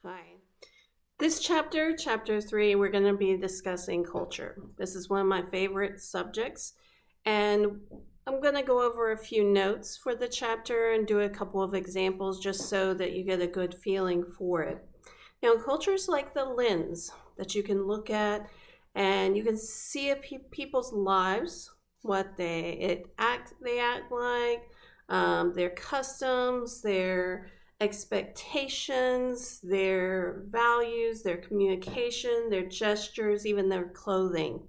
Hi. This chapter, chapter 3, we're going to be discussing culture. This is one of my favorite subjects, and I'm going to go over a few notes for the chapter and do a couple of examples just so that you get a good feeling for it. Now, culture is like the lens that you can look at and you can see people's lives, what they act like, their customs, their expectations, their values, their communication, their gestures, even their clothing.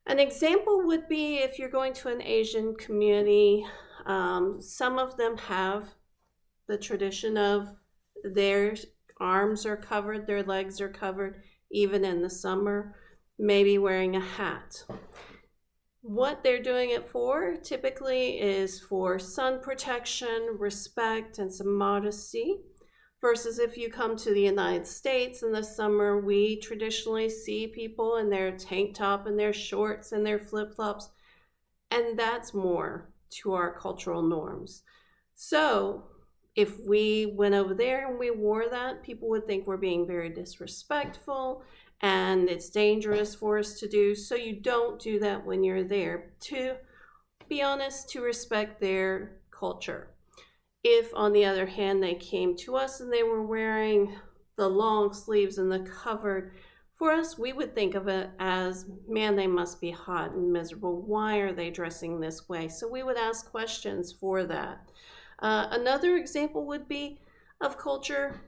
An example would be if you're going to an Asian community, some of them have the tradition of their arms are covered, their legs are covered, even in the summer, maybe wearing a hat. What they're doing it for typically is for sun protection, respect, and some modesty. Versus if you come to the United States in the summer, we traditionally see people in their tank top and their shorts and their flip flops, and that's more to our cultural norms. So if we went over there and we wore that, people would think we're being very disrespectful and it's dangerous for us to do. So you don't do that when you're there. To be honest, to respect their culture. If, on the other hand, they came to us and they were wearing the long sleeves and the covered, for us, we would think of it as, man, they must be hot and miserable. Why are they dressing this way? So we would ask questions for that. Another example would be of culture.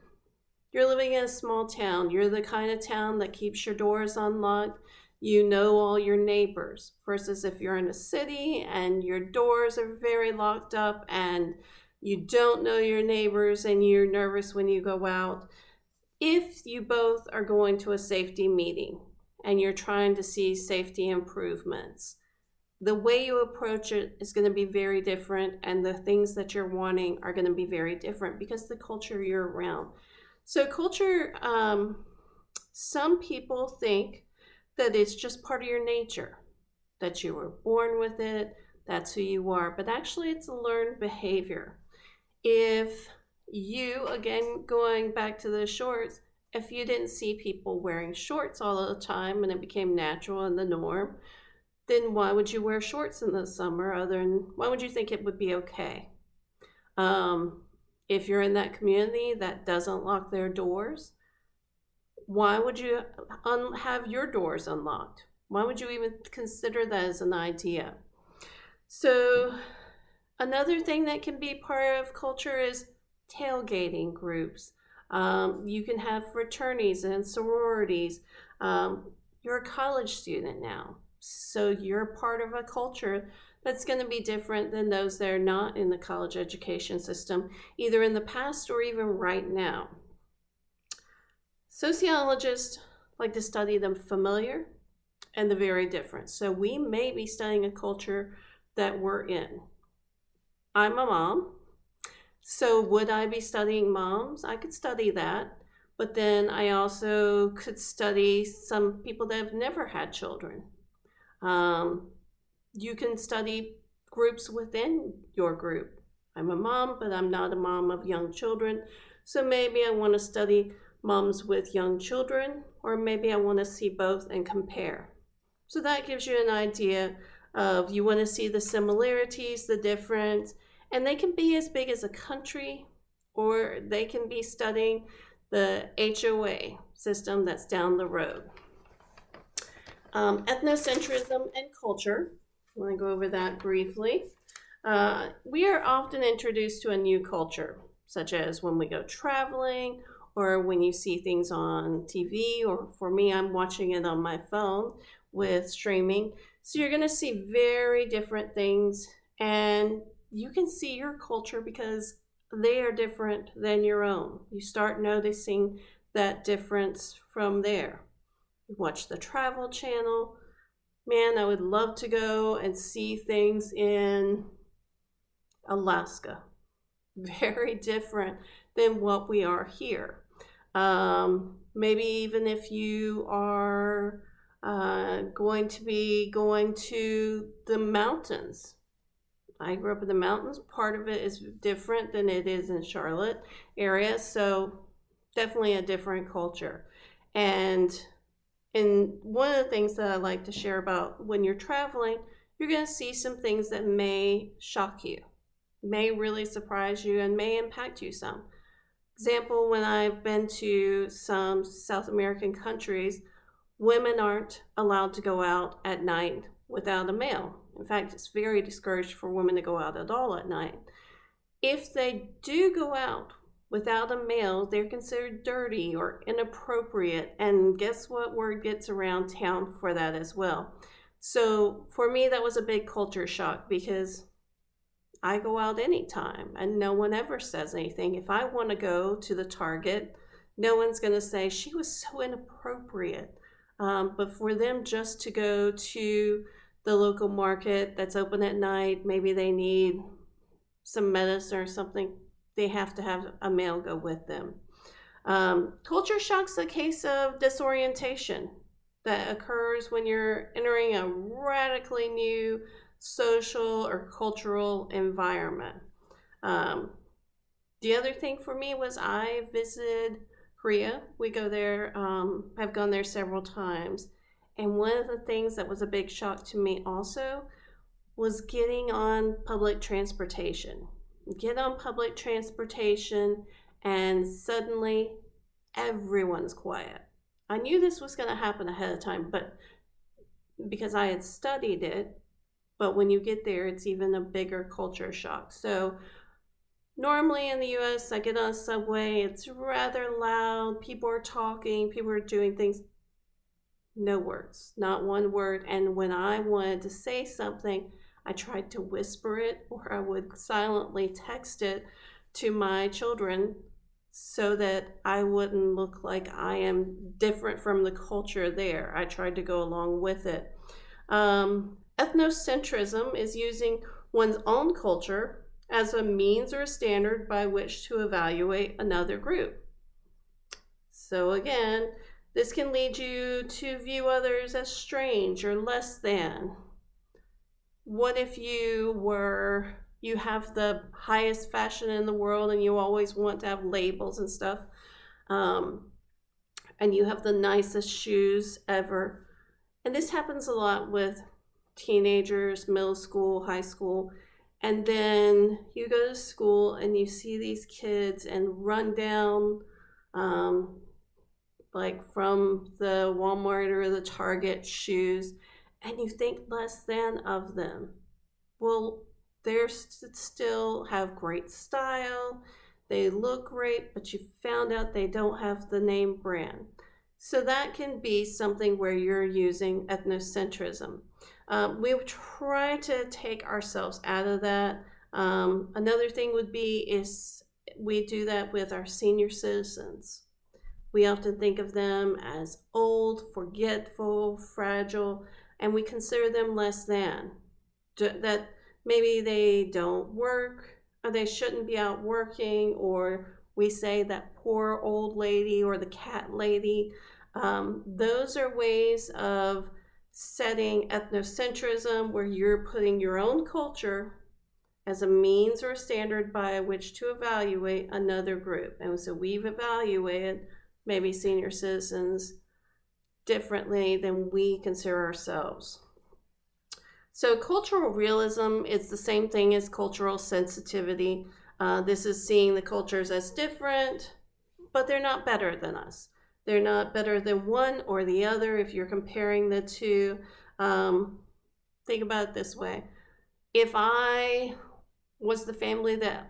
You're living in a small town. You're the kind of town that keeps your doors unlocked. You know all your neighbors. Versus if you're in a city and your doors are very locked up and you don't know your neighbors and you're nervous when you go out. If you both are going to a safety meeting and you're trying to see safety improvements, the way you approach it is going to be very different, and the things that you're wanting are going to be very different because the culture you're around. So culture, some people think that it's just part of your nature, that you were born with it, that's who you are, but actually it's a learned behavior. If you, again, going back to the shorts, if you didn't see people wearing shorts all the time and it became natural and the norm, then why would you wear shorts in the summer? Other than, why would you think it would be okay? If you're in that community that doesn't lock their doors, why would you have your doors unlocked? Why would you even consider that as an idea? So another thing that can be part of culture is tailgating groups. You can have fraternities and sororities. You're a college student now, so you're part of a culture that's going to be different than those that are not in the college education system, either in the past or even right now. Sociologists like to study the familiar and the very different. So we may be studying a culture that we're in. I'm a mom, so would I be studying moms? I could study that, but then I also could study some people that have never had children. You can study groups within your group. I'm a mom, but I'm not a mom of young children, so maybe I want to study moms with young children, or maybe I want to see both and compare. So that gives you an idea of, you want to see the similarities, the difference, and they can be as big as a country, or they can be studying the HOA system that's down the road. Ethnocentrism and culture. I want to go over that briefly. We are often introduced to a new culture, such as when we go traveling, or when you see things on TV, or for me, I'm watching it on my phone with streaming. So you're going to see very different things, and you can see your culture because they are different than your own. You start noticing that difference from there. You watch the Travel Channel. Man, I would love to go and see things in Alaska. Very different than what we are here. Maybe even if you are going to be going to the mountains. I grew up in the mountains. Part of it is different than it is in Charlotte area. So definitely a different culture. And one of the things that I like to share about when you're traveling, you're going to see some things that may shock you, may really surprise you, and may impact you some. Example, when I've been to some South American countries, women aren't allowed to go out at night without a male. In fact, it's very discouraged for women to go out at all at night. If they do go out without a male, they're considered dirty or inappropriate. And guess what word gets around town for that as well? So for me, that was a big culture shock because I go out anytime and no one ever says anything. If I want to go to the Target, no one's going to say, she was so inappropriate. But for them just to go to the local market that's open at night, maybe they need some medicine or something, they have to have a male go with them. Culture shock's a case of disorientation that occurs when you're entering a radically new social or cultural environment. The other thing for me was I visited Korea. We go there, I've gone there several times. And one of the things that was a big shock to me also was getting on public transportation. Get on public transportation and suddenly everyone's quiet. I knew this was going to happen ahead of time, but because I had studied it, but when you get there, it's even a bigger culture shock. So normally in the US, I get on a subway, it's rather loud, people are talking, people are doing things. No words, not one word. And when I wanted to say something, I tried to whisper it, or I would silently text it to my children so that I wouldn't look like I am different from the culture there. I tried to go along with it. Ethnocentrism is using one's own culture as a means or a standard by which to evaluate another group. So again, this can lead you to view others as strange or less than. What if you have the highest fashion in the world and you always want to have labels and stuff, and you have the nicest shoes ever. And this happens a lot with teenagers, middle school, high school. And then you go to school and you see these kids and run down, like from the Walmart or the Target shoes, and you think less than of them. Well, they still have great style, they look great, but you found out they don't have the name brand. So that can be something where you're using ethnocentrism. We try to take ourselves out of that. Another thing would be is we do that with our senior citizens. We often think of them as old, forgetful, fragile, and we consider them less than. That maybe they don't work, or they shouldn't be out working, or we say that poor old lady or the cat lady. Those are ways of setting ethnocentrism where you're putting your own culture as a means or a standard by which to evaluate another group. And so we've evaluated maybe senior citizens differently than we consider ourselves. So cultural realism is the same thing as cultural sensitivity. This is seeing the cultures as different, but they're not better than us. They're not better than one or the other if you're comparing the two. Think about it this way. If I was the family that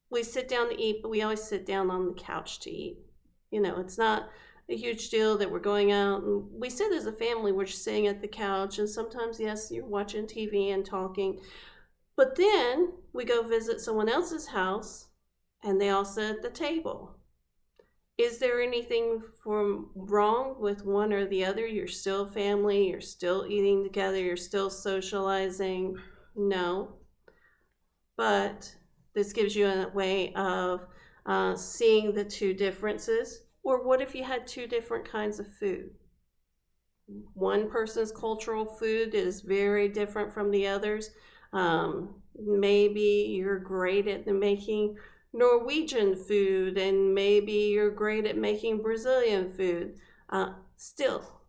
we sit down to eat, but we always sit down on the couch to eat. It's not a huge deal that we're going out. And we sit as a family, we're just sitting at the couch, and sometimes, yes, you're watching TV and talking. But then we go visit someone else's house, and they all sit at the table. Is there anything wrong with one or the other? You're still family, you're still eating together, you're still socializing. No. But this gives you a way of seeing the two differences. Or what if you had two different kinds of food? One person's cultural food is very different from the others. Maybe you're great at making Norwegian food, and maybe you're great at making Brazilian food. Still,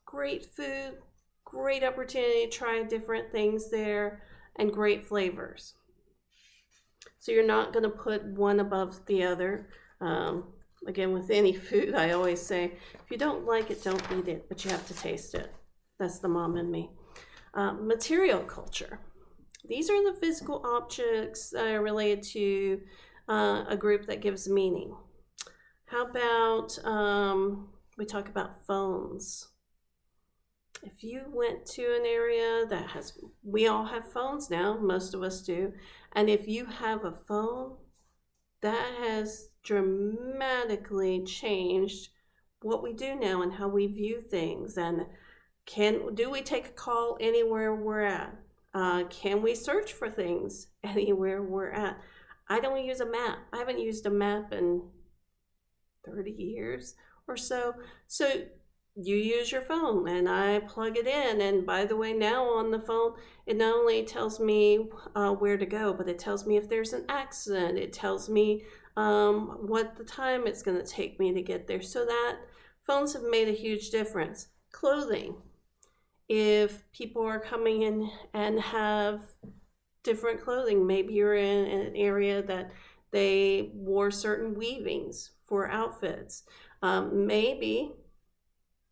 great food, great opportunity to try different things there, and great flavors. So you're not going to put one above the other. Um, Again, with any food, I always say, if you don't like it, don't eat it, but you have to taste it. That's the mom in me. Material culture. These are the physical objects that are related to a group that gives meaning. How about we talk about phones? If you went to an area that has, we all have phones now, most of us do, and if you have a phone, that has dramatically changed what we do now and how we view things. And do we take a call anywhere we're at? Can we search for things anywhere we're at? I don't use a map. I haven't used a map in 30 years or so. So you use your phone and I plug it in. And by the way, now on the phone, it not only tells me where to go, but it tells me if there's an accident. It tells me what the time it's going to take me to get there. So that phones have made a huge difference. Clothing. If people are coming in and have different clothing, maybe you're in an area that they wore certain weavings for outfits. Maybe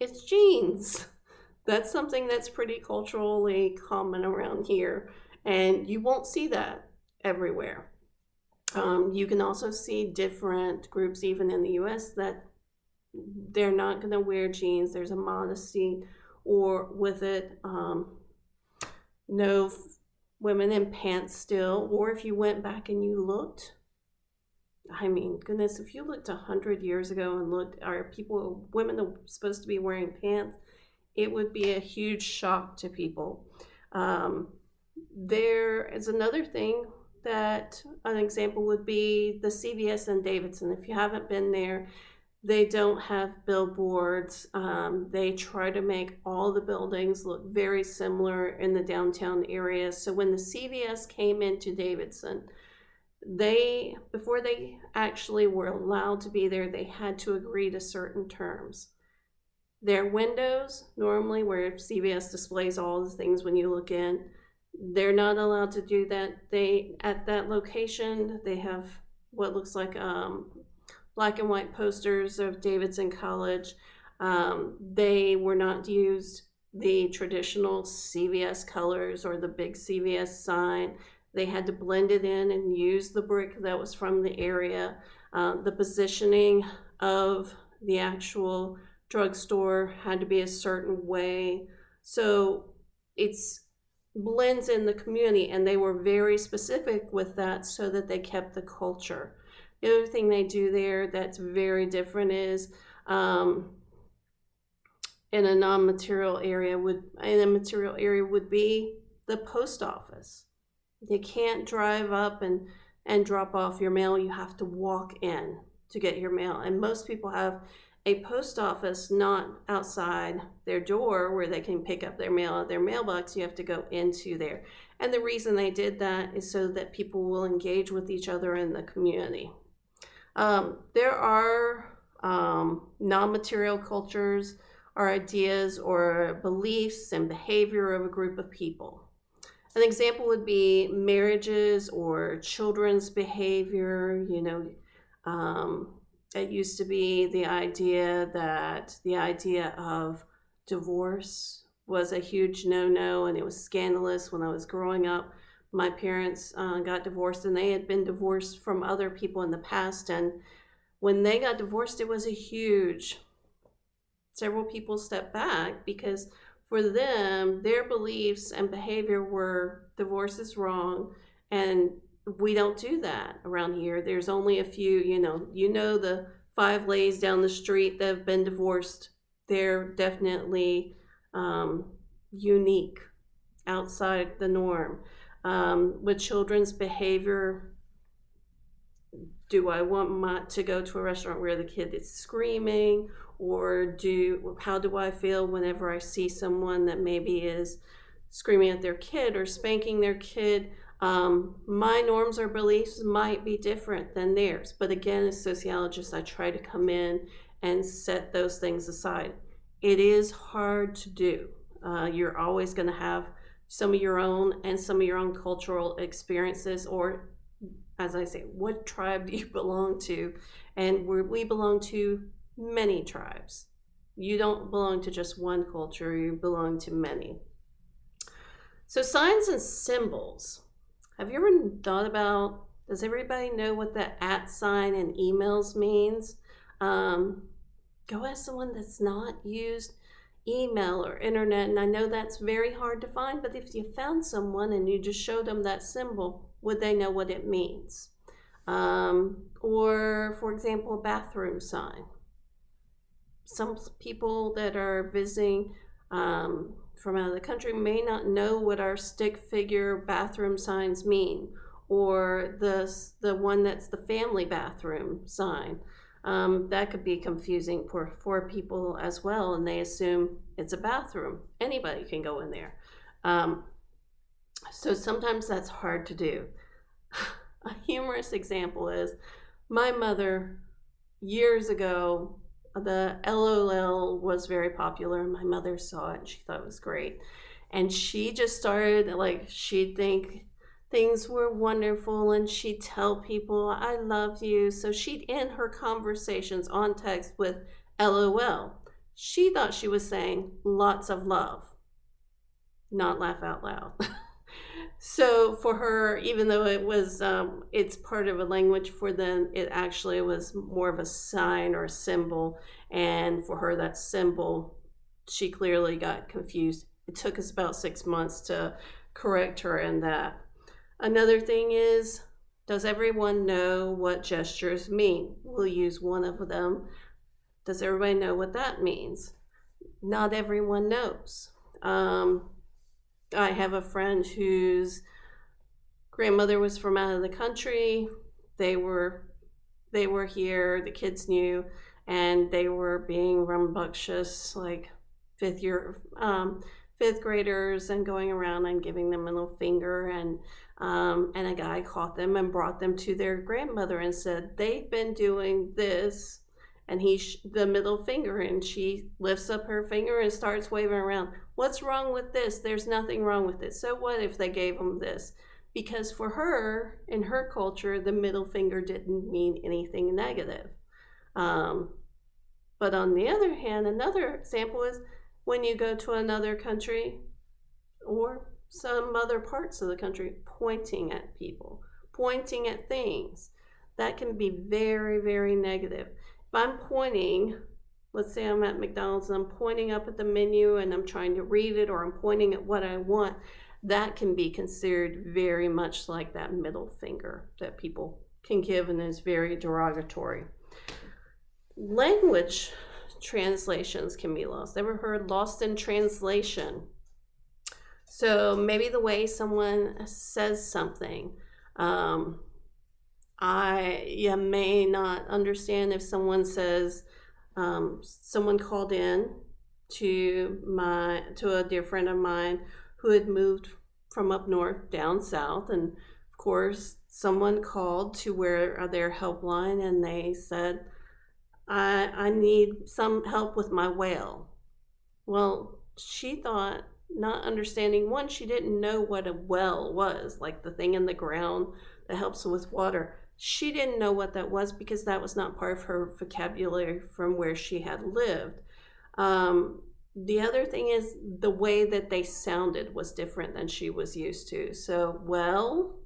it's jeans. That's something that's pretty culturally common around here, and you won't see that everywhere. You can also see different groups, even in the US, that they're not going to wear jeans. There's a modesty or with it. No women in pants still, or if you went back and you looked, I mean, goodness, if you looked 100 years ago and looked, are women are supposed to be wearing pants? It would be a huge shock to people. There is another thing that an example would be the CVS in Davidson. If you haven't been there, they don't have billboards. They try to make all the buildings look very similar in the downtown area. So when the CVS came into Davidson, before they actually were allowed to be there, they had to agree to certain terms. Their windows, normally where CVS displays all the things when you look in, they're not allowed to do that. At that location, they have what looks like black and white posters of Davidson College. They were not used the traditional CVS colors or the big CVS sign. They had to blend it in and use the brick that was from the area. The positioning of the actual drugstore had to be a certain way. So it's blends in the community, and they were very specific with that so that they kept the culture. The other thing they do there that's very different is in a non-material area would be the post office. You can't drive up and drop off your mail. You have to walk in to get your mail. And most people have a post office not outside their door where they can pick up their mail at their mailbox. You have to go into there. And the reason they did that is so that people will engage with each other in the community. There are non-material cultures or ideas or beliefs and behavior of a group of people. An example would be marriages or children's behavior. It used to be the idea of divorce was a huge no-no, and it was scandalous. When I was growing up, my parents got divorced, and they had been divorced from other people in the past. And when they got divorced, it was several people stepped back because for them, their beliefs and behavior were divorce is wrong, and we don't do that around here. There's only a few, the 5 ladies down the street that have been divorced. They're definitely unique, outside the norm. With children's behavior, do I want to go to a restaurant where the kid is screaming, or how do I feel whenever I see someone that maybe is screaming at their kid or spanking their kid? My norms or beliefs might be different than theirs. But again, as sociologists, I try to come in and set those things aside. It is hard to do. You're always going to have some of your own and some of your own cultural experiences, or as I say, what tribe do you belong to? And we belong to many tribes. You don't belong to just one culture, you belong to many. So signs and symbols. Have you ever thought about, does everybody know what the @ sign in emails means? Go ask someone that's not used email or internet, and I know that's very hard to find, but if you found someone and you just showed them that symbol, would they know what it means? Or, for example, a bathroom sign. Some people that are visiting from out of the country may not know what our stick figure bathroom signs mean, or the one that's the family bathroom sign. That could be confusing for people as well, and they assume it's a bathroom. Anybody can go in there. So sometimes that's hard to do. A humorous example is my mother, years ago, the LOL was very popular. My mother saw it and she thought it was great. And she just started, like, she'd think things were wonderful and she'd tell people, I love you. So she'd end her conversations on text with LOL. She thought she was saying lots of love, not laugh out loud. So for her, even though it was, it's part of a language, for them, it actually was more of a sign or a symbol. And for her, that symbol, she clearly got confused. It took us about 6 months to correct her in that. Another thing is, does everyone know what gestures mean? We'll use one of them. Does everybody know what that means? Not everyone knows. I have a friend whose grandmother was from out of the country. They were here, the kids knew, and they were being rambunctious, like fifth graders, and going around and giving them a little finger, and a guy caught them and brought them to their grandmother and said, they've been doing this, and the middle finger, and she lifts up her finger and starts waving around. What's wrong with this? There's nothing wrong with it. So what if they gave them this? Because for her, in her culture, the middle finger didn't mean anything negative. But on the other hand, another example is when you go to another country or some other parts of the country, pointing at people, pointing at things. That can be very, very negative. If I'm pointing, let's say I'm at McDonald's and I'm pointing up at the menu and I'm trying to read it, or I'm pointing at what I want, that can be considered very much like that middle finger that people can give, and is very derogatory. Language translations can be lost. Ever heard lost in translation? So maybe the way someone says something, you may not understand if someone says, someone called in to a dear friend of mine who had moved from up north down south, and of course someone called to their helpline and they said, I need some help with my well. Well, she thought, not understanding, one, she didn't know what a well was, like the thing in the ground that helps with water. She didn't know what that was because that was not part of her vocabulary from where she had lived. The other thing is the way that they sounded was different than she was used to. So well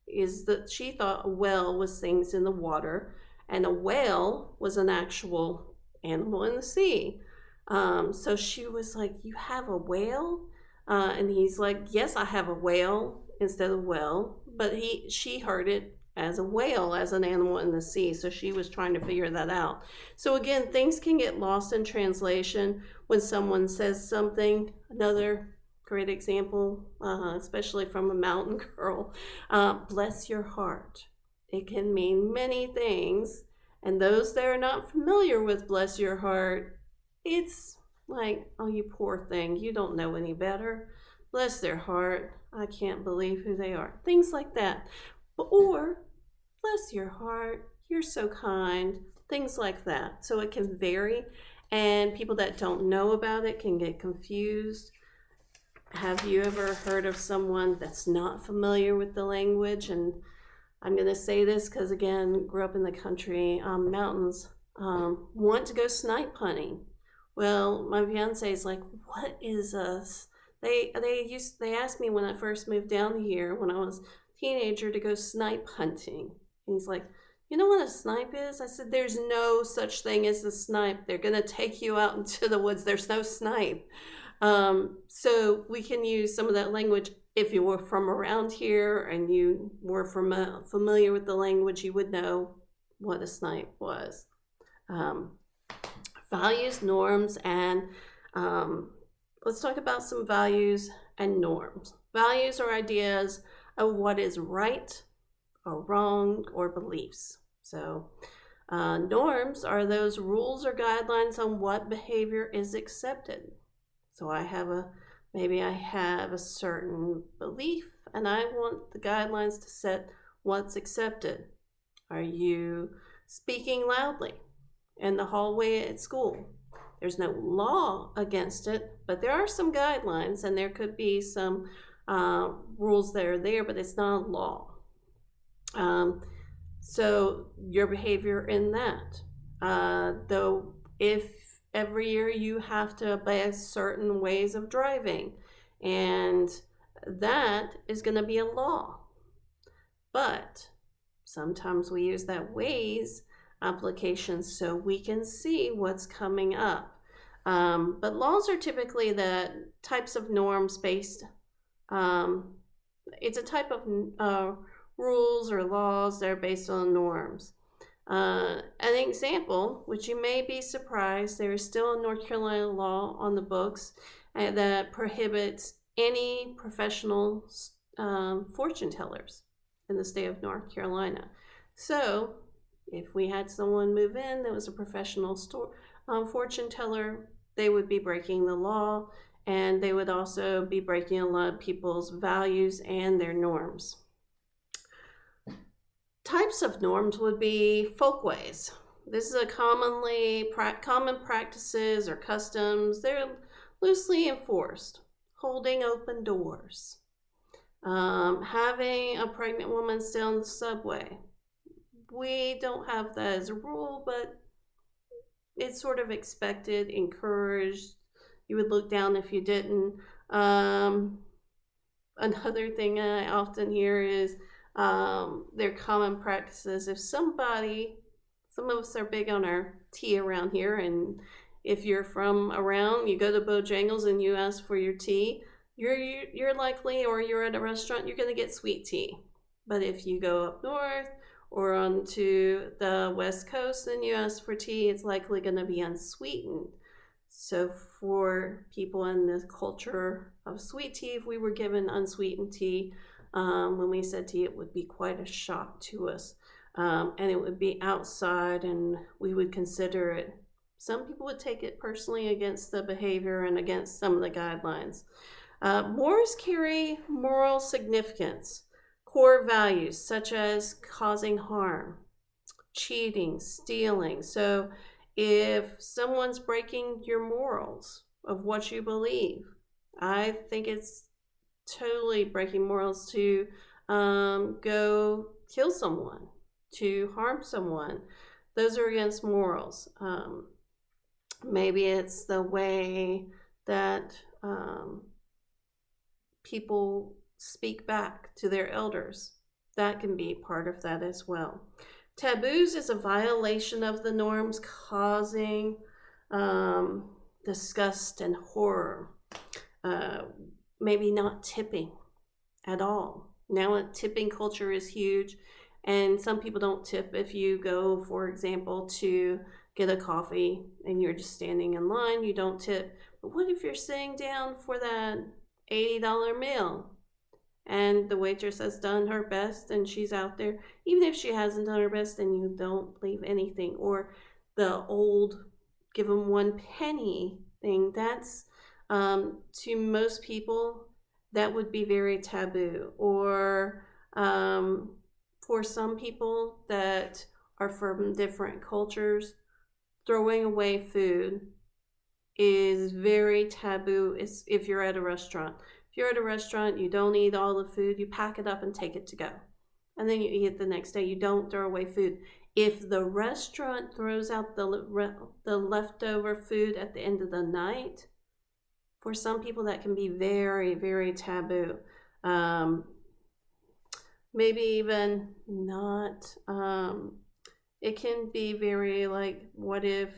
is that she thought a well was things in the water, and a whale was an actual animal in the sea. So she was like, you have a whale? And he's like, yes, I have a whale instead of well. But she heard it as a whale, as an animal in the sea. So she was trying to figure that out. So again, things can get lost in translation when someone says something. Another great example, especially from a mountain girl, bless your heart. It can mean many things. And those that are not familiar with bless your heart, it's like, oh, you poor thing, you don't know any better. bless their heart, I can't believe who they are. Things like that. Or, bless your heart, you're so kind. Things like that. So it can vary, and people that don't know about it can get confused. Have you ever heard of someone that's not familiar with the language? And I'm going to say this because, again, grew up in the country, mountains, want to go snipe hunting. Well, my fiance is like, what is us? They asked me when I first moved down here when I was a teenager to go snipe hunting. And he's like, you know what a snipe is? I said, there's no such thing as a snipe. They're going to take you out into the woods. There's no snipe. So we can use some of that language. If you were from around here and you were familiar with the language, you would know what a snipe was. Values, norms, and let's talk about some values and norms. Values are ideas of what is right or wrong or beliefs. So norms are those rules or guidelines on what behavior is accepted. So maybe I have a certain belief and I want the guidelines to set what's accepted. Are you speaking loudly in the hallway at school? There's no law against it, but there are some guidelines and there could be some rules that are there, but it's not a law. So your behavior in that. Though if every year you have to obey certain ways of driving, and that is going to be a law. But sometimes we use that ways application so we can see what's coming up. But laws are typically the types of norms based. It's a type of rules or laws that are based on norms. An example, which you may be surprised, there is still a North Carolina law on the books that prohibits any professional fortune tellers in the state of North Carolina. So if we had someone move in that was a professional fortune teller, they would be breaking the law, and they would also be breaking a lot of people's values and their norms. Types of norms would be folkways. This is a common practices or customs. They're loosely enforced. Holding open doors. Having a pregnant woman stay on the subway. We don't have that as a rule, but it's sort of expected, encouraged. You would look down if you didn't. Another thing I often hear is their common practices. If some of us are big on our tea around here, and if you're from around, you go to Bojangles and you ask for your tea, you're likely, or you're at a restaurant, you're going to get sweet tea. But if you go up north or onto the West Coast and you ask for tea, it's likely going to be unsweetened. So for people in the culture of sweet tea, if we were given unsweetened tea, when we said tea, it would be quite a shock to us. And it would be outside and we would consider it. Some people would take it personally against the behavior and against some of the guidelines. Mores carry moral significance. Core values such as causing harm, cheating, stealing. So if someone's breaking your morals of what you believe, I think it's totally breaking morals to go kill someone, to harm someone. Those are against morals. Maybe it's the way that people speak back to their elders. That can be part of that as well. Taboos is a violation of the norms, causing disgust and horror. Maybe not tipping at all. Now a tipping culture is huge, and some people don't tip if you go, for example, to get a coffee and you're just standing in line, you don't tip. But what if you're sitting down for that $80 meal and the waitress has done her best and she's out there, even if she hasn't done her best, and you don't leave anything? Or the old give them 1 penny thing, that's to most people that would be very taboo. Or for some people that are from different cultures, throwing away food is very taboo. If you're at a restaurant. If you're at a restaurant, you don't eat all the food, you pack it up and take it to go. And then you eat it the next day. You don't throw away food. If the restaurant throws out the leftover food at the end of the night, for some people that can be very, very taboo. Maybe even not. It can be very like, what if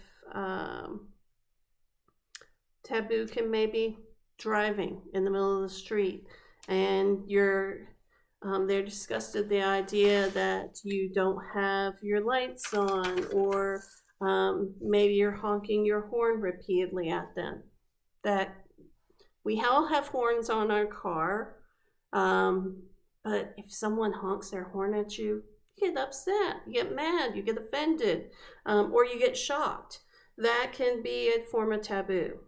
taboo can maybe driving in the middle of the street and they're disgusted the idea that you don't have your lights on, or maybe you're honking your horn repeatedly at them. That we all have horns on our car, but if someone honks their horn at you, you get upset, you get mad, you get offended, or you get shocked. That can be a form of taboo.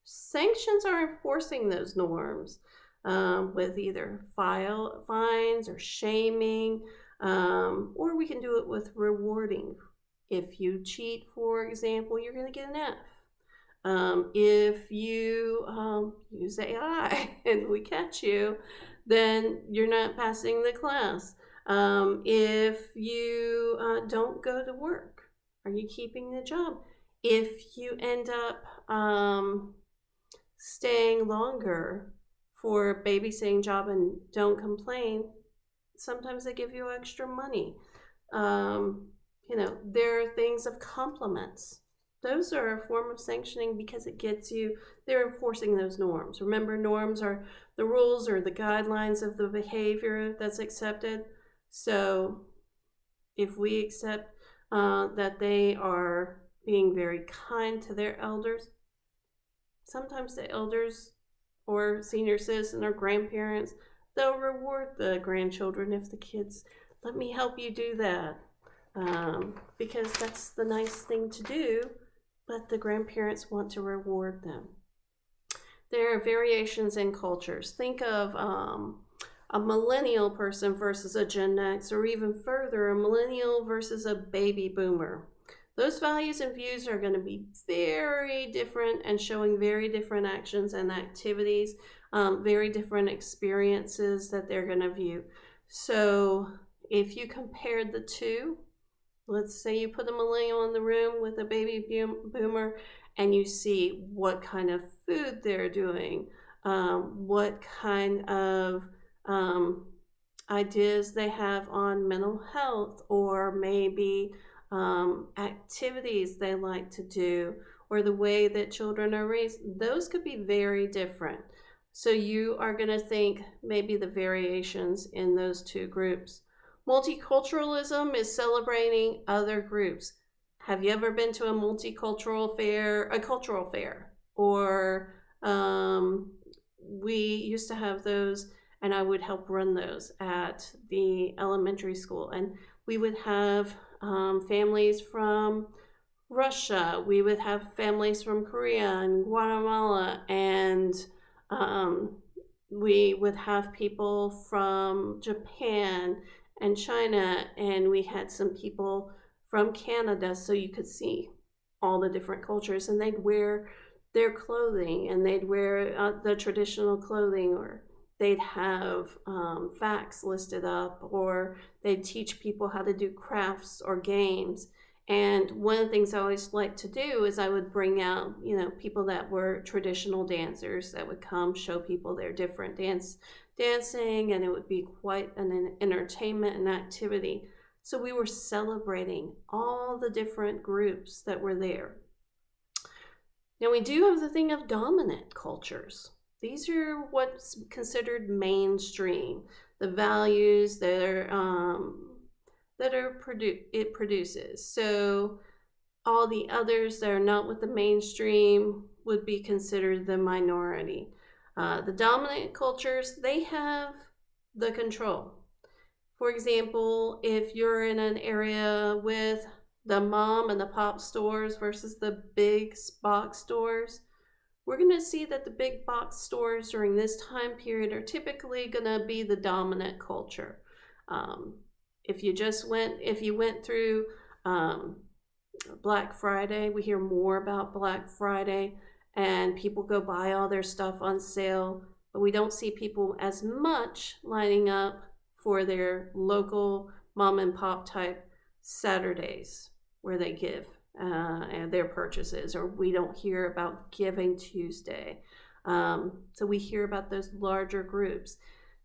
Sanctions are enforcing those norms with either fines or shaming, or we can do it with rewarding. If you cheat, for example, you're going to get an F. If you use AI and we catch you, then you're not passing the class. If you don't go to work, are you keeping the job? If you end up staying longer for a babysitting job and don't complain, sometimes they give you extra money. There are things of compliments. Those are a form of sanctioning because it gets you, they're enforcing those norms. Remember, norms are the rules or the guidelines of the behavior that's accepted. So if we accept that they are being very kind to their elders, sometimes the elders or senior citizen or grandparents, they'll reward the grandchildren if the kids, let me help you do that. Because that's the nice thing to do, but the grandparents want to reward them. There are variations in cultures. Think of a millennial person versus a Gen X, or even further, a millennial versus a baby boomer. Those values and views are going to be very different and showing very different actions and activities, very different experiences that they're going to view. So if you compared the two, let's say you put a millennial in the room with a baby boomer and you see what kind of food they're doing, what kind of ideas they have on mental health, or maybe activities they like to do, or the way that children are raised, those could be very different. So you are going to think maybe the variations in those two groups. Multiculturalism is celebrating other groups. Have you ever been to a multicultural fair, a cultural fair? Or we used to have those, and I would help run those at the elementary school. And we would have families from Russia. We would have families from Korea and Guatemala, and we would have people from Japan and China, and we had some people from Canada, so you could see all the different cultures, and they'd wear their clothing, and they'd wear the traditional clothing, or they'd have facts listed up, or they'd teach people how to do crafts or games. And one of the things I always like to do is I would bring out, people that were traditional dancers that would come show people their different dancing, and it would be quite an entertainment and activity. So we were celebrating all the different groups that were there. Now we do have the thing of dominant cultures. These are what's considered mainstream, the values that it produces. So all the others that are not with the mainstream would be considered the minority. The dominant cultures, they have the control. For example, if you're in an area with the mom and the pop stores versus the big box stores, we're going to see that the big box stores during this time period are typically going to be the dominant culture. If you went through Black Friday, we hear more about Black Friday, and people go buy all their stuff on sale, but we don't see people as much lining up for their local mom and pop type Saturdays where they give their purchases, or we don't hear about Giving Tuesday. So we hear about those larger groups.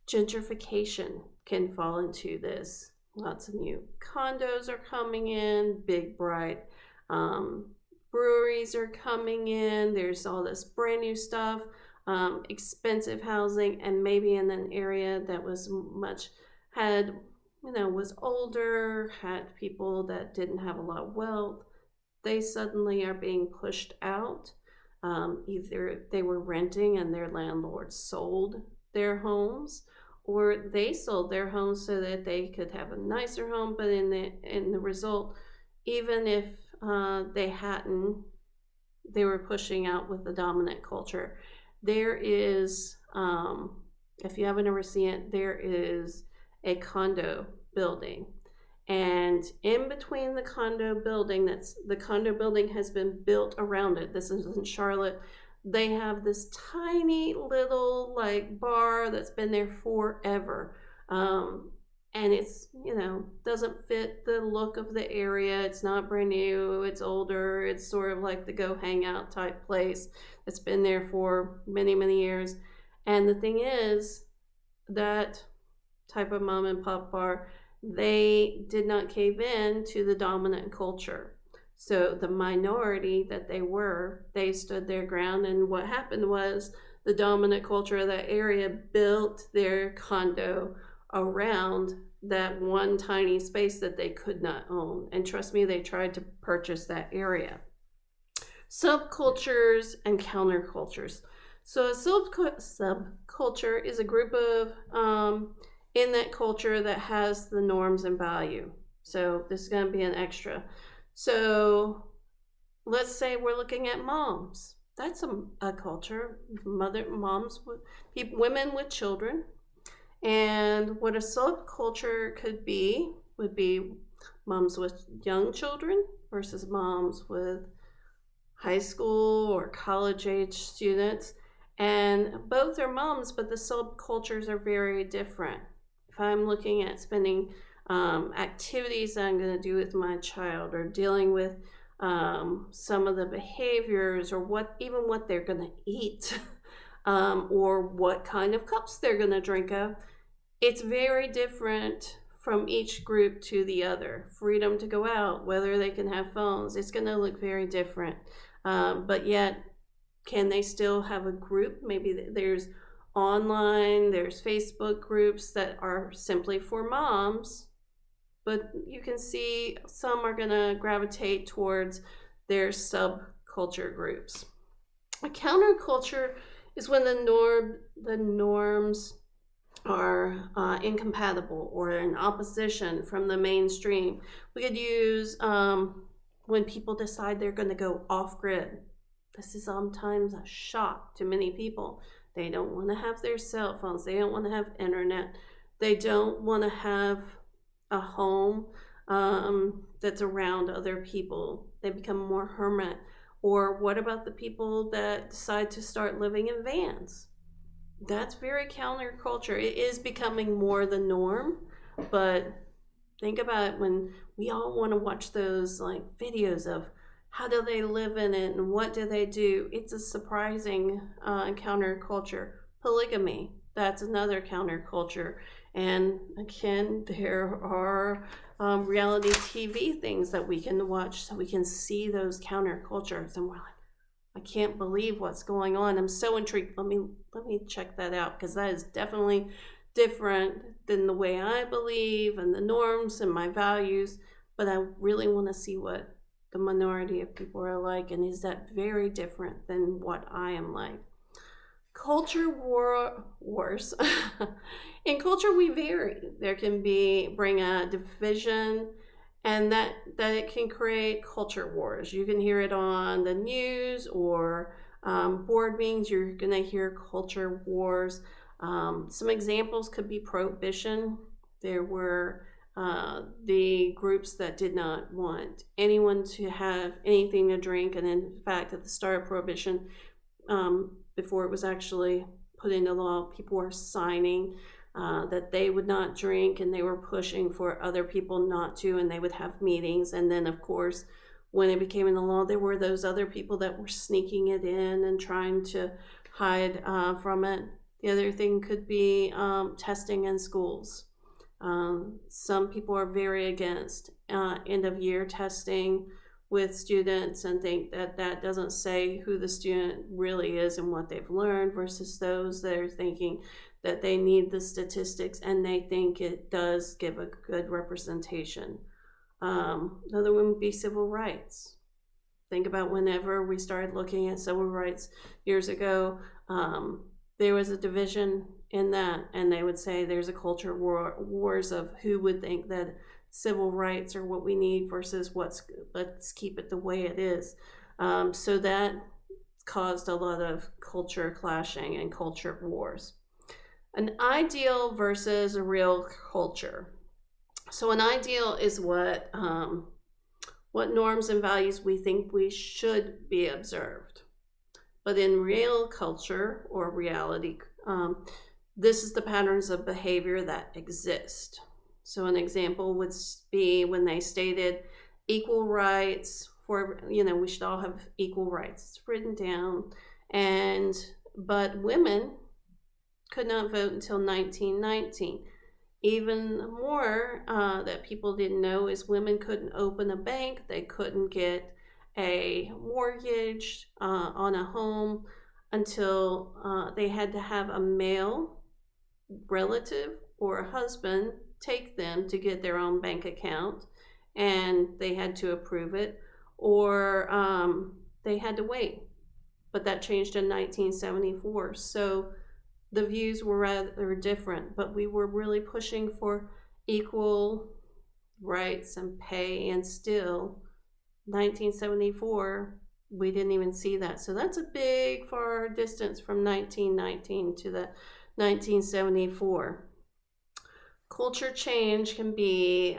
Gentrification can fall into this. Lots of new condos are coming in, big, bright breweries are coming in. There's all this brand new stuff, expensive housing, and maybe in an area that was was older, had people that didn't have a lot of wealth. They suddenly are being pushed out. Either they were renting and their landlord sold their homes, or they sold their homes so that they could have a nicer home, but in the result, even if they hadn't, they were pushing out with the dominant culture. There is, if you haven't ever seen it, there is a condo building. And in between the condo building, the condo building has been built around it. This is in Charlotte. They have this tiny little bar that's been there forever. And it's, doesn't fit the look of the area. It's not brand new, it's older. It's sort of like the go hang out type place that's been there for many, many years. And the thing is, that type of mom and pop bar, they did not cave in to the dominant culture. So the minority that they stood their ground. And what happened was the dominant culture of that area built their condo around that one tiny space that they could not own. And trust me, they tried to purchase that area. Subcultures and countercultures. So a subculture is a group of in that culture that has the norms and value. So this is going to be an extra. So let's say we're looking at moms. That's a culture. Moms, women with children. And what a subculture would be moms with young children versus moms with high school or college age students. And both are moms, but the subcultures are very different. If I'm looking at spending activities that I'm going to do with my child, or dealing with some of the behaviors, or what they're going to eat, or what kind of cups they're going to drink of, it's very different from each group to the other. Freedom to go out, whether they can have phones, it's going to look very different. But yet, can they still have a group? Maybe there's Facebook groups that are simply for moms, but you can see some are going to gravitate towards their subculture groups. A counterculture is when the norms are incompatible or in opposition from the mainstream. We could use when people decide they're going to go off-grid. This is sometimes a shock to many people. They don't want to have their cell phones. They don't want to have internet. They don't want to have a home that's around other people. They become more hermit. Or what about the people that decide to start living in vans? That's very counterculture. It is becoming more the norm, but think about it, when we all want to watch those videos of how do they live in it and what do they do. It's a surprising counterculture. Polygamy, that's another counterculture. And again, there are reality TV things that we can watch so we can see those countercultures, and we're like, I can't believe what's going on. I'm so intrigued. Let me check that out, because that is definitely different than the way I believe and the norms and my values. But I really want to see what the minority of people are like, and is that very different than what I am like. Culture wars. In culture, we vary. There can bring a division, and that it can create culture wars. You can hear it on the news, or Board meetings, you're going to hear culture wars. Some examples could be prohibition. There were the groups that did not want anyone to have anything to drink, and in fact, at the start of prohibition, before it was actually put into law, people were signing that they would not drink, and they were pushing for other people not to, and they would have meetings. And then, of course, when it became in the law, there were those other people that were sneaking it in and trying to hide from it. The other thing could be testing in schools. Some people are very against end of year testing with students and think that that doesn't say who the student really is and what they've learned, versus those that are thinking that they need the statistics and they think it does give a good representation. Another one would be civil rights. Think about whenever we started looking at civil rights years ago, there was a division in that, and they would say there's a culture wars of who would think that civil rights are what we need versus let's keep it the way it is. So that caused a lot of culture clashing and culture wars. An ideal versus a real culture. So an ideal is what norms and values we think we should be observed. But in real culture or reality, this is the patterns of behavior that exist. So an example would be when they stated equal rights for, we should all have equal rights. It's written down. But women could not vote until 1919. Even more that people didn't know is women couldn't open a bank. They couldn't get a mortgage on a home until they had to have a male relative or a husband take them to get their own bank account, and they had to approve it, or they had to wait. But that changed in 1974. So the views were rather different, but we were really pushing for equal rights and pay, and still 1974 we didn't even see that. So that's a big far distance from 1919 to the 1974. Culture change can be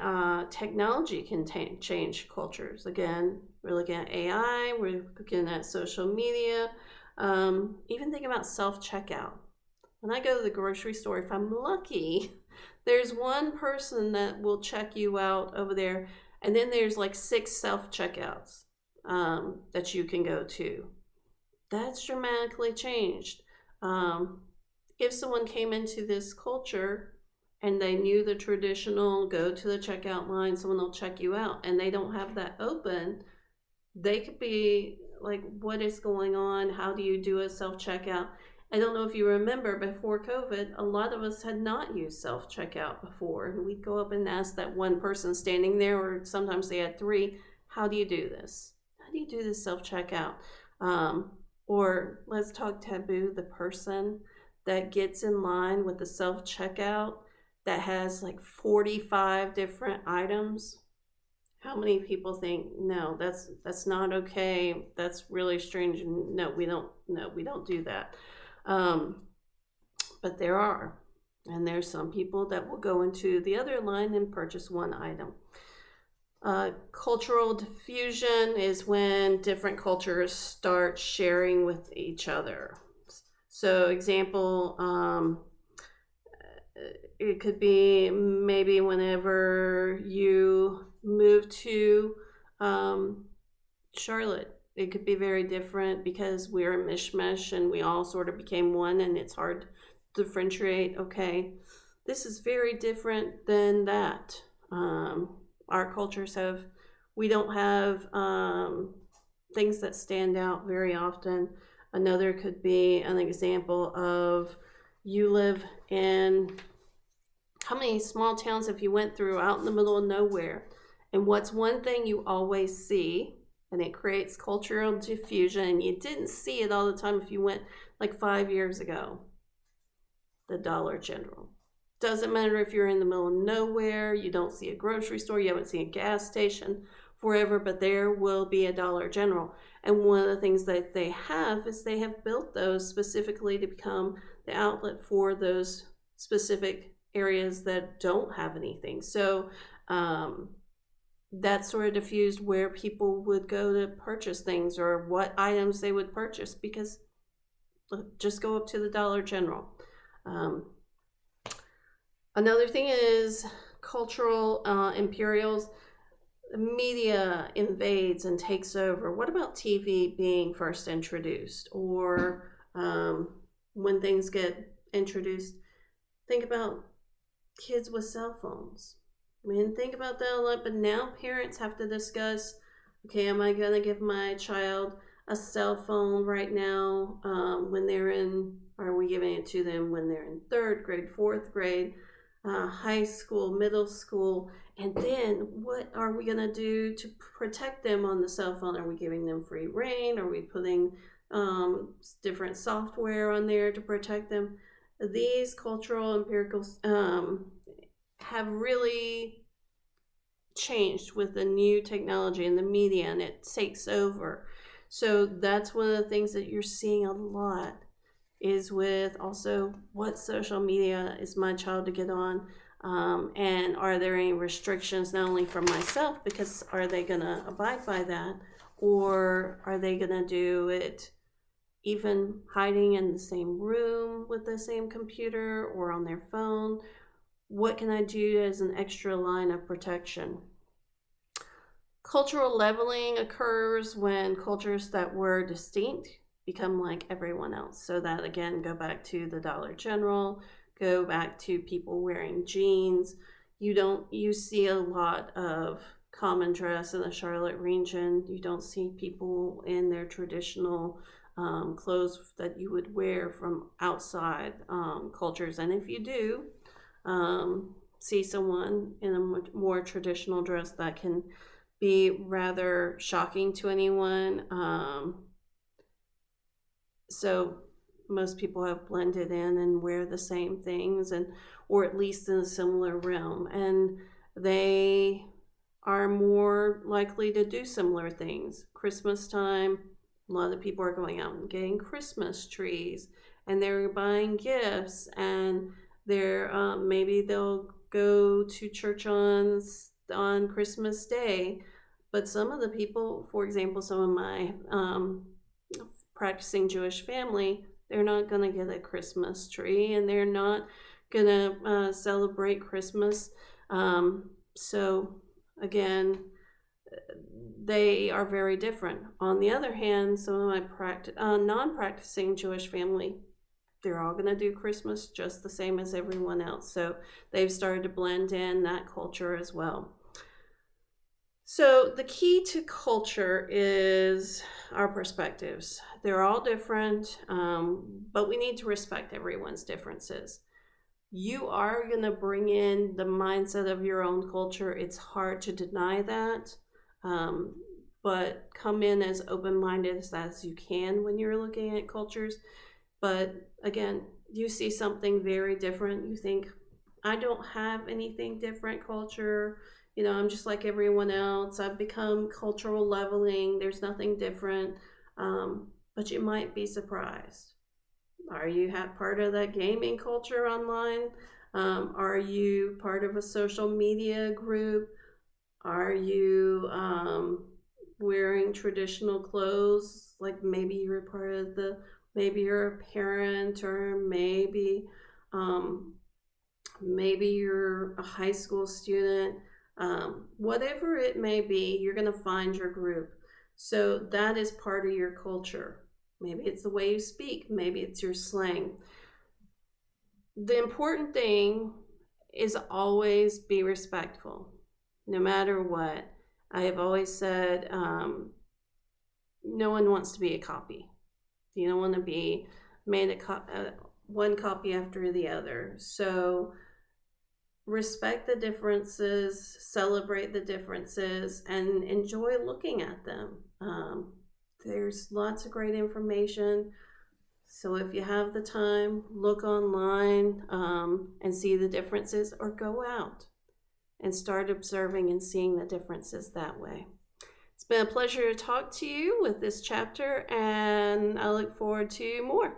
technology can change cultures. Again, we're looking at AI, we're looking at social media, even think about self-checkout. When I go to the grocery store, if I'm lucky, there's one person that will check you out over there, and then there's like 6 self-checkouts that you can go to. That's dramatically changed. If someone came into this culture and they knew the traditional go to the checkout line, someone will check you out, and they don't have that open, they could be like, what is going on? How do you do a self-checkout? I don't know if you remember, before COVID, a lot of us had not used self-checkout before. And we'd go up and ask that one person standing there, or sometimes they had 3, how do you do this? How do you do this self-checkout? Or let's talk taboo, the person that gets in line with the self-checkout that has like 45 different items. How many people think, no, that's not okay. That's really strange. No, we don't do that. But there are, and there's some people that will go into the other line and purchase one item. Cultural diffusion is when different cultures start sharing with each other. So example, it could be maybe whenever you move to Charlotte, it could be very different because we're a mishmash and we all sort of became one, and it's hard to differentiate. Okay, this is very different than that. Our cultures we don't have things that stand out very often. Another could be an example of you live in, how many small towns have you went through out in the middle of nowhere? And what's one thing you always see? And it creates cultural diffusion, and you didn't see it all the time if you went like 5 years ago. The Dollar General. Doesn't matter if you're in the middle of nowhere, you don't see a grocery store, you haven't seen a gas station forever, but there will be a Dollar General. And one of the things that they have is they have built those specifically to become the outlet for those specific areas that don't have anything. So that sort of diffused where people would go to purchase things or what items they would purchase, because just go up to the Dollar General. Another thing is cultural imperials. Media invades and takes over. What about TV being first introduced, or when things get introduced? Think about kids with cell phones. I mean, think about that a lot, but now parents have to discuss, okay, am I going to give my child a cell phone right now when they're in, are we giving it to them when they're in 3rd grade, 4th grade, high school, middle school? And then what are we going to do to protect them on the cell phone? Are we giving them free reign? Are we putting different software on there to protect them? These cultural empiricals have really changed with the new technology and the media, and it takes over. So that's one of the things that you're seeing a lot, is with also what social media is my child to get on, and are there any restrictions not only for myself, because are they going to abide by that, or are they going to do it even hiding in the same room with the same computer or on their phone? What can I do as an extra line of protection? Cultural leveling occurs when cultures that were distinct become like everyone else. So that, again, go back to the Dollar General, go back to people wearing jeans. You see a lot of common dress in the Charlotte region. You don't see people in their traditional clothes that you would wear from outside cultures. And if you do see someone in a more traditional dress, that can be rather shocking to anyone. So most people have blended in and wear the same things, and or at least in a similar realm, and they are more likely to do similar things. Christmas time, a lot of people are going out and getting Christmas trees, and they're buying gifts, and they're maybe they'll go to church on Christmas Day. But some of the people, for example, some of my practicing Jewish family, they're not going to get a Christmas tree, and they're not going to celebrate Christmas. So again, they are very different. On the other hand, some of my non-practicing Jewish family, they're all going to do Christmas just the same as everyone else. So they've started to blend in that culture as well. So the key to culture is our perspectives. They're all different, but we need to respect everyone's differences. You are going to bring in the mindset of your own culture. It's hard to deny that, but come in as open-minded as you can when you're looking at cultures. But again, you see something very different, you think, I don't have anything different culture. You know, I'm just like everyone else. I've become cultural leveling. There's nothing different. But you might be surprised. Are you part of that gaming culture online? Are you part of a social media group? Are you wearing traditional clothes? Like maybe you're part of maybe you're a parent, or maybe you're a high school student. Whatever it may be, you're going to find your group. So that is part of your culture. Maybe it's the way you speak. Maybe it's your slang. The important thing is always be respectful, no matter what. I have always said, no one wants to be a copy. You don't want to be made one copy after the other. So respect the differences, celebrate the differences, and enjoy looking at them. There's lots of great information. So if you have the time, look online and see the differences, or go out and start observing and seeing the differences that way. It's been a pleasure to talk to you with this chapter, and I look forward to more.